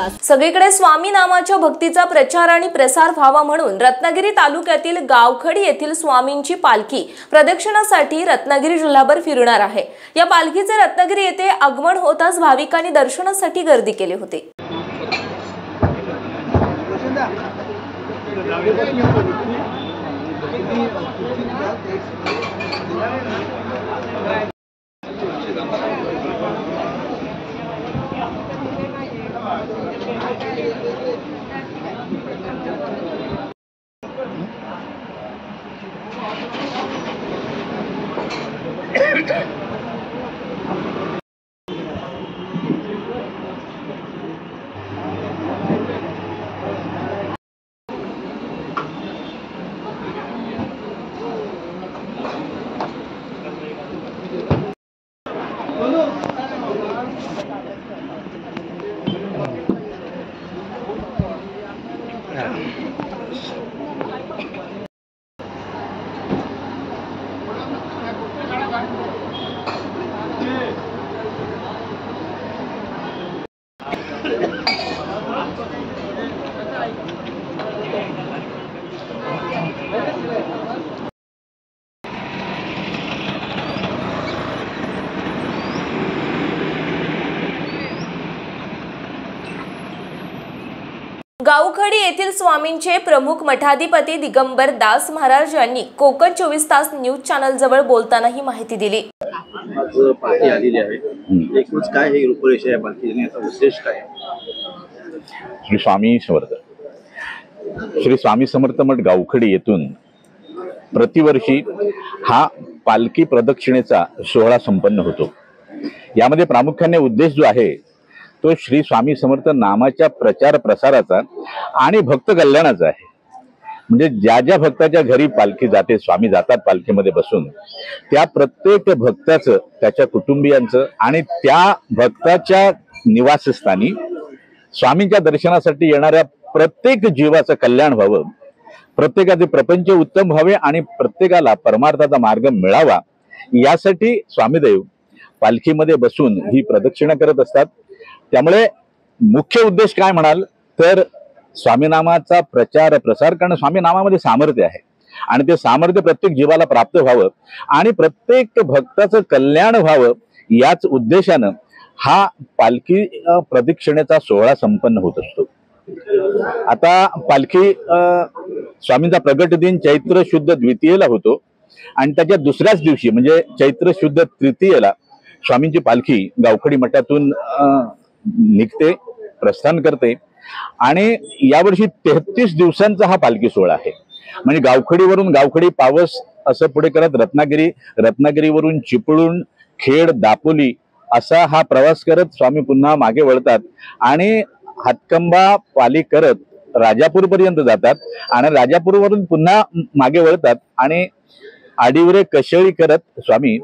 दास। सगळीकडे स्वामी नामाच्या भक्तीचा प्रचार आणि प्रसार व्हावा म्हणून रत्नागिरी तालुक्यातील गावखडी येथील स्वामींची पालखी प्रदक्षिणासाठी रत्नागिरी जिल्हाभर फिरणार आहे। या पालखीचे रत्नागिरी येथे आगमन होताच भाविकांनी दर्शनासाठी गर्दी केली होती। गावखडी येथील स्वामींचे प्रमुख मठाधिपती दिगंबर दास महाराज यांनी कोकण 24 तास न्यूज चॅनल जवळ बोलताना ही माहिती दिली। आज पालखी आलेली आहे, एकूणच काय हे रूपरेषा आहे पालखीने, याचा उद्देश काय? श्री स्वामी समर्थ। श्री स्वामी समर्थ मठ गावखडी येथून प्रतिवर्षी हा पालखी प्रदक्षिणेचा सोहळा संपन्न होतो। यामध्ये प्रामुख्याने उद्देश जो आहे तो श्री स्वामी समर्थ नामाच्या प्रचार प्रसाराचा आणि भक्त कल्याणाचा आहे। म्हणजे ज्या ज्या भक्ताच्या घरी पालखी जाते, स्वामी जातात पालखीमध्ये बसून, त्या प्रत्येक भक्ताचं, त्याच्या कुटुंबियांचं आणि त्या भक्ताच्या निवासस्थानी स्वामींच्या दर्शनासाठी येणाऱ्या प्रत्येक जीवाचं कल्याण व्हावं, प्रत्येकाचे प्रपंच उत्तम व्हावे आणि प्रत्येकाला परमार्थाचा मार्ग मिळावा, यासाठी स्वामीदेव पालखीमध्ये बसून ही प्रदक्षिणा करत असतात। त्यामुळे मुख्य उद्देश काय म्हणाल तर स्वामीनामाचा प्रचार प्रसार करणं। स्वामी नामामध्ये सामर्थ्य आहे आणि ते सामर्थ्य प्रत्येक जीवाला प्राप्त व्हावं आणि प्रत्येक भक्ताचं कल्याण व्हावं, याच उद्देशानं हा पालखी प्रदक्षिणेचा सोहळा संपन्न होत असतो। आता पालखी स्वामींचा प्रगट दिन चैत्र शुद्ध द्वितीयेला होतो आणि त्याच्या दुसऱ्याच दिवशी म्हणजे चैत्र शुद्ध तृतीयेला स्वामींची पालखी गावखडी मठातून निघते, प्रस्थान करते आणि यावर्षी 33 दिवसांचा हा पालखी सोहळा आहे। म्हणजे गावखडीवरून गावखडी पावस असं पुढे करत रत्नागिरीवरून चिपळूण, खेड, दापोली असा हा प्रवास करत स्वामी पुन्हा मागे वळतात आणि हातकंबा पाली करत राजापूर पर्यंत जातात आणि राजापूरवरून पुन्हा मागे वळतात आणि आडिवरे कशेळी करत स्वामी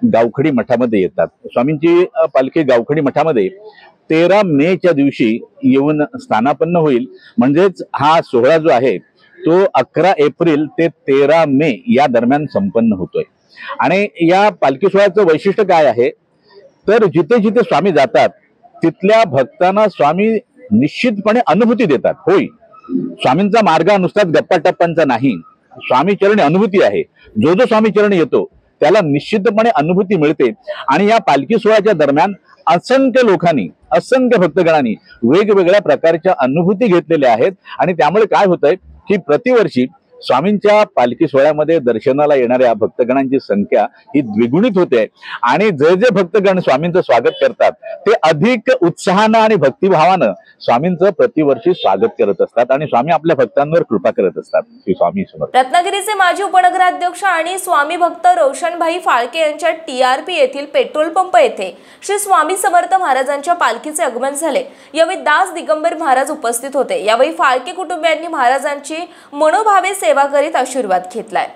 गावखडी मठामध्ये येतात। स्वामींची पालखी गावखडी मठामध्ये 13 मेच्या दिवशी येऊन स्थानापन्न होईल। म्हणजेच हा सोहळा जो आहे तो 11 एप्रिल ते 13 मे या दरम्यान संपन्न होतोय। आणि या पालखी सोहळ्याचं वैशिष्ट्य काय आहे तर जिथे जिथे स्वामी जातात तिथल्या भक्तांना स्वामी निश्चितपणे अनुभूती देतात। होय, स्वामींचा मार्ग नुसताच गप्पा टप्पांचा नाही, स्वामी चरणी अनुभूती आहे। जो जो स्वामी चरणी येतो त्याला निश्चितपणे अनुभूती मिळते आणि या पालखी सोहळ्याच्या दरम्यान असंख्य लोकांनी, असंख्य भक्तगणांनी वेगवेगळ्या प्रकारच्या अनुभूती घेतलेल्या आहेत आणि त्यामुळे काय होतंय की प्रतिवर्षी स्वामींच्या पालखी सोहळ्यामध्ये दर्शनाला येणाऱ्या भक्तगणांची संख्या ही द्विगुणित होते आणि जे जे भक्तगण स्वामींचं स्वागत करतात ते अधिक उत्साहानं आणि भक्तिभावानं स्वामींचं प्रतिवर्षी स्वागत करत असतात आणि स्वामी आपल्या भक्तांवर कृपा करत असतात। श्री स्वामी समर्थ। रत्नागिरीचे माजी उपनगराध्यक्ष आणि स्वामी भक्त रोशनभाई फाळके यांच्या टीआरपी येथील पेट्रोल पंप येथे श्री स्वामी समर्थ महाराजांच्या पालखीचे आगमन झाले। यावेळी दास दिगंबर महाराज उपस्थित होते। यावेळी फाळके कुटुंबियांनी महाराजांची मनोभावे सेवा करीत आशीर्वाद घेतलाय।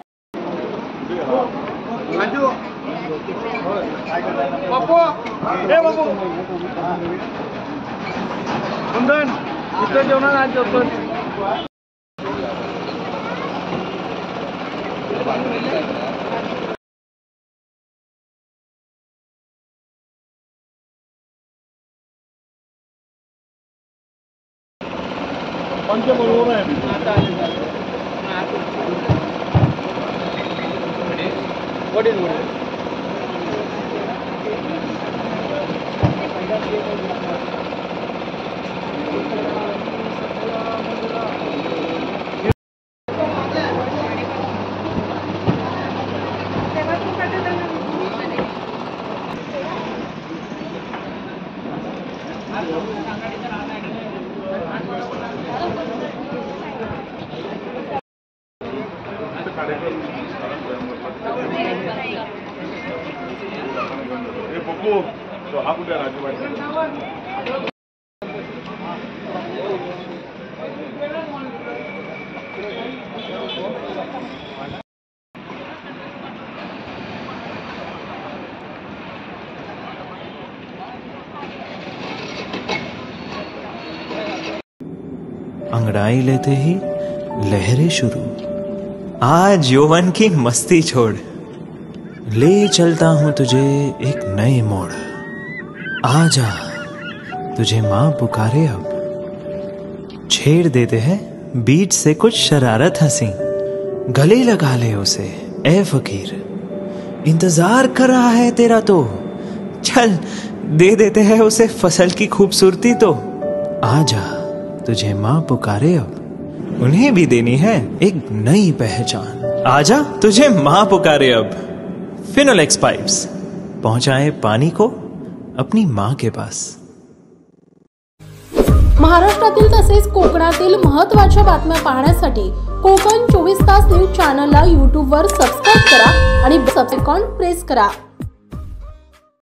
अंगड़ाई लेते ही लहरें शुरू। आज यौवन की मस्ती छोड़, ले चलता हूं तुझे एक नए मोड़। आजा तुझे मां पुकारे अब। छेड़ देते हैं बीच से कुछ शरारत हंसी। गले लगा ले उसे ए फकीर, इंतजार कर रहा है तेरा तो। चल दे देते हैं उसे फसल की खूबसूरती तो। आजा तुझे मां पुकारे अब, उन्हें भी देनी है एक नई पहचान। आजा तुझे मां पुकारे अब। फिनोलेक्स पाइप्स पहुंचाए पानी को अपनी मां के पास। महाराष्ट्रातील तसेच कोकणातील महत्त्वाच्या बातम्या पाहण्यासाठी कोकण 24 तास न्यूज चॅनलला YouTube वर सबस्क्राइब करा आणि बेल आयकॉन प्रेस करा।